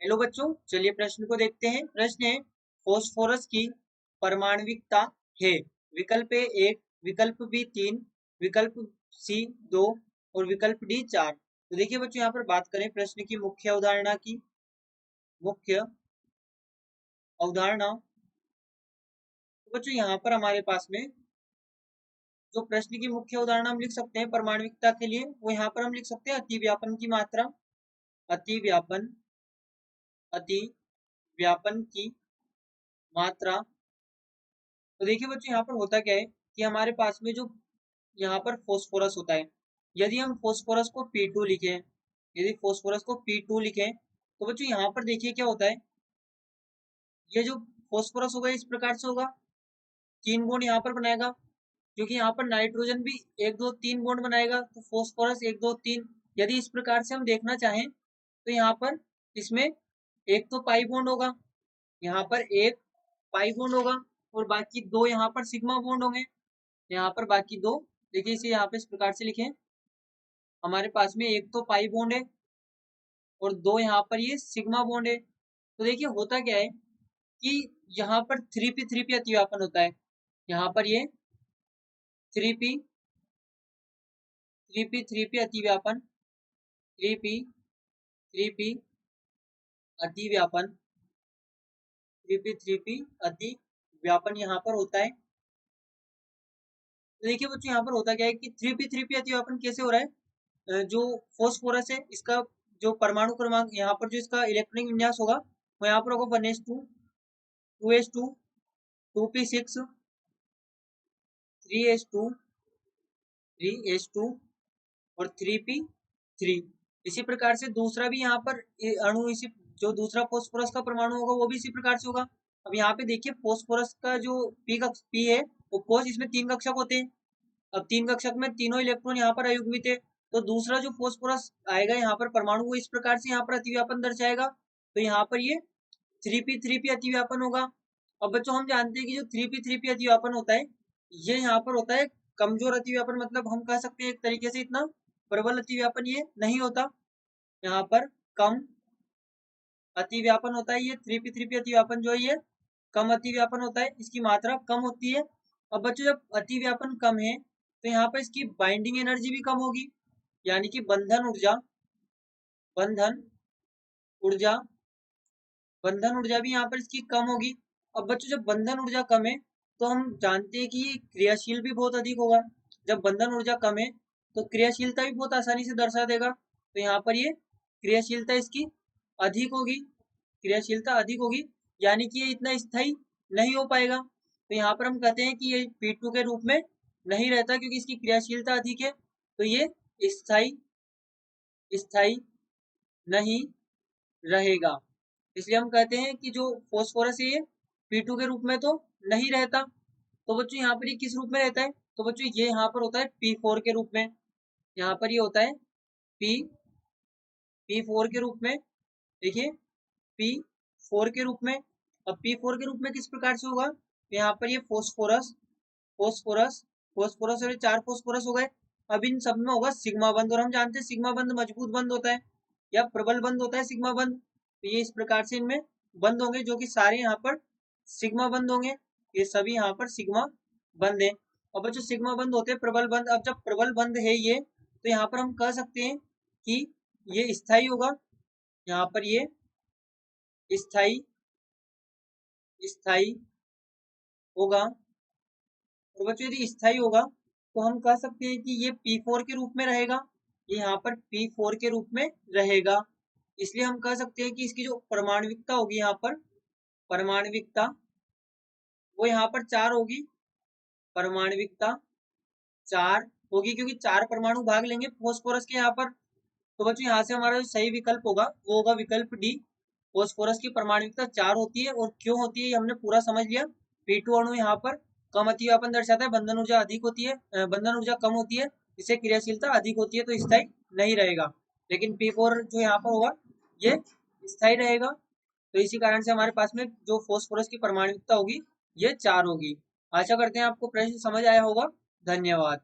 Hello बच्चों, चलिए प्रश्न को देखते हैं। प्रश्न है, फॉस्फोरस की परमाणविकता है। विकल्प ए 1, विकल्प बी 3, विकल्प सी 2 और विकल्प डी 4। तो देखिए बच्चों, यहाँ पर बात करें प्रश्न की मुख्य अवधारणा की। मुख्य अवधारणा तो बच्चों यहाँ पर हमारे पास में जो प्रश्न की मुख्य अवधारणा हम लिख सकते हैं परमाणविकता के लिए, वो यहाँ पर हम लिख सकते हैं अतिव्यापन की मात्रा। अतिव्यापन अतिव्यापन की मात्रा। तो देखिए बच्चों, यहाँ पर होता क्या है कि हमारे पास में जो यहाँ पर फॉस्फोरस होता है, यदि हम फॉस्फोरस को P2 लिखें, यदि फॉस्फोरस को P2 लिखें, तो बच्चों यहाँ पर देखिए क्या होता है। ये जो फॉस्फोरस होगा इस प्रकार से होगा, 3 बॉन्ड यहाँ पर बनाएगा, क्योंकि यहाँ पर नाइट्रोजन भी 1 2 3 बॉन्ड बनाएगा, तो फॉस्फोरस 1 2 3। यदि इस प्रकार से हम देखना चाहें तो यहाँ पर इसमें एक तो पाई बॉन्ड होगा, यहाँ पर एक पाई बॉन्ड होगा और बाकी 2 यहाँ पर सिग्मा बॉन्ड होंगे। यहाँ पर बाकी 2, देखिए इसे यहाँ पे इस प्रकार से लिखें, हमारे पास में एक तो पाई बॉन्ड है और 2 यहाँ पर ये सिग्मा बॉन्ड है। तो देखिए होता क्या है कि यहाँ पर 3p अतिव्यापन होता है। यहाँ पर ये 3p अतिव्यापन, 3p अतिव्यापन, 3p अतिव्यापन यहाँ पर होता है। तो देखिए बच्चों, यहाँ पर होता क्या है कि 3p अतिव्यापन कैसे हो रहा है। जो फॉस्फोरस है इसका जो परमाणु क्रमांक, यहाँ पर जो इसका इलेक्ट्रॉनिक विन्यास होगा वो यहाँ पर होगा 1s2, 2s2, 2p6, 3s2, 3s2 और 3p3। इसी प्रकार से दूसरा भी यहाँ पर अणु, इसी जो दूसरा फॉस्फोरस का परमाणु होगा वो भी इसी प्रकार से होगा। अब यहाँ पे देखिए फॉस्फोरस का जो पी है वो कोश, इसमें 3 कक्षक होते हैं। अब 3 कक्षक में तीनों इलेक्ट्रॉन यहाँ पर अयुग्मित है, तो दूसरा जो फॉस्फोरस आएगा यहाँ पर परमाणु, वो इस प्रकार से यहाँ पर अतिव्यापन दर्शाएगा। तो यहाँ पर ये 3p अतिव्यापन होगा। अब बच्चों हम जानते हैं कि जो 3p अतिव्यापन होता है, ये यहाँ पर होता है कमजोर अतिव्यापन, मतलब हम कह सकते हैं एक तरीके से इतना प्रबल अतिव्यापन ये नहीं होता। यहाँ पर कम अतिव्यापन होता है, ये 3p अतिव्यापन जो है ये कम अतिव्यापन होता है, इसकी मात्रा कम होती है। अब बच्चों जब अतिव्यापन कम है तो यहाँ पर इसकी बाइंडिंग एनर्जी भी कम होगी, यानी कि बंधन ऊर्जा भी यहाँ पर इसकी कम होगी। अब बच्चों जब बंधन ऊर्जा कम है तो हम जानते हैं कि ये क्रियाशील भी बहुत अधिक होगा। जब बंधन ऊर्जा कम है तो क्रियाशीलता भी बहुत आसानी से दर्शा देगा, तो यहाँ पर ये क्रियाशीलता इसकी अधिक होगी, क्रियाशीलता अधिक होगी, यानी कि ये इतना स्थायी नहीं हो पाएगा। तो यहाँ पर हम कहते हैं कि ये P2 के रूप में नहीं रहता, क्योंकि इसकी क्रियाशीलता अधिक है, तो ये स्थायी स्थायी नहीं रहेगा। इसलिए हम कहते हैं कि जो फॉस्फोरस है ये P2 के रूप में तो नहीं रहता। तो बच्चों यहाँ पर ये किस रूप में रहता है, तो बच्चों ये यहाँ पर होता है P4 के रूप में। यहाँ पर ये होता है P4 के रूप में, देखिए P4 के रूप में। अब P4 के रूप में किस प्रकार से होगा, तो यहाँ पर ये फॉस्फोरस और ये 4 फॉस्फोरस हो गए। अब इन सब में होगा सिग्मा बंध, और हम जानते हैं सिग्मा बंध मजबूत बंध होता है या प्रबल बंध होता है सिग्मा बंध। तो ये इस प्रकार से इनमें बंद होंगे, जो कि सारे यहाँ पर सिग्मा बंद होंगे, ये सभी यहाँ पर सिग्मा बंद है। और बच्चों सिग्मा बंद होते हैं प्रबल बंद। अब जब प्रबल बंद है ये, तो यहाँ पर हम कह सकते हैं कि ये स्थायी होगा, यहाँ पर ये स्थायी होगा। और बच्चों यदि स्थायी होगा तो हम कह सकते हैं कि ये P4 के रूप में रहेगा, ये यहाँ पर P4 के रूप में रहेगा। इसलिए हम कह सकते हैं कि इसकी जो परमाणविकता होगी, यहाँ पर परमाणविकता वो यहाँ पर 4 होगी, परमाणविकता 4 होगी, क्योंकि 4 परमाणु भाग लेंगे फॉस्फोरस के यहाँ पर। तो बच्चों यहाँ से हमारा जो सही विकल्प होगा वो होगा विकल्प डी। फॉस्फोरस की परमाणविकता 4 होती है, और क्यों होती है ये हमने पूरा समझ लिया। P2 अणु यहाँ पर कम अतिव्यापन दर्शाता है, बंधन ऊर्जा अधिक होती है, बंधन ऊर्जा कम होती है, इससे क्रियाशीलता अधिक होती है, तो स्थायी नहीं रहेगा। लेकिन P4 जो यहाँ पर होगा ये स्थायी रहेगा। तो इसी कारण से हमारे पास में जो फॉस्फोरस की परमाणविकता होगी ये 4 होगी। आशा करते हैं आपको प्रश्न समझ आया होगा। धन्यवाद।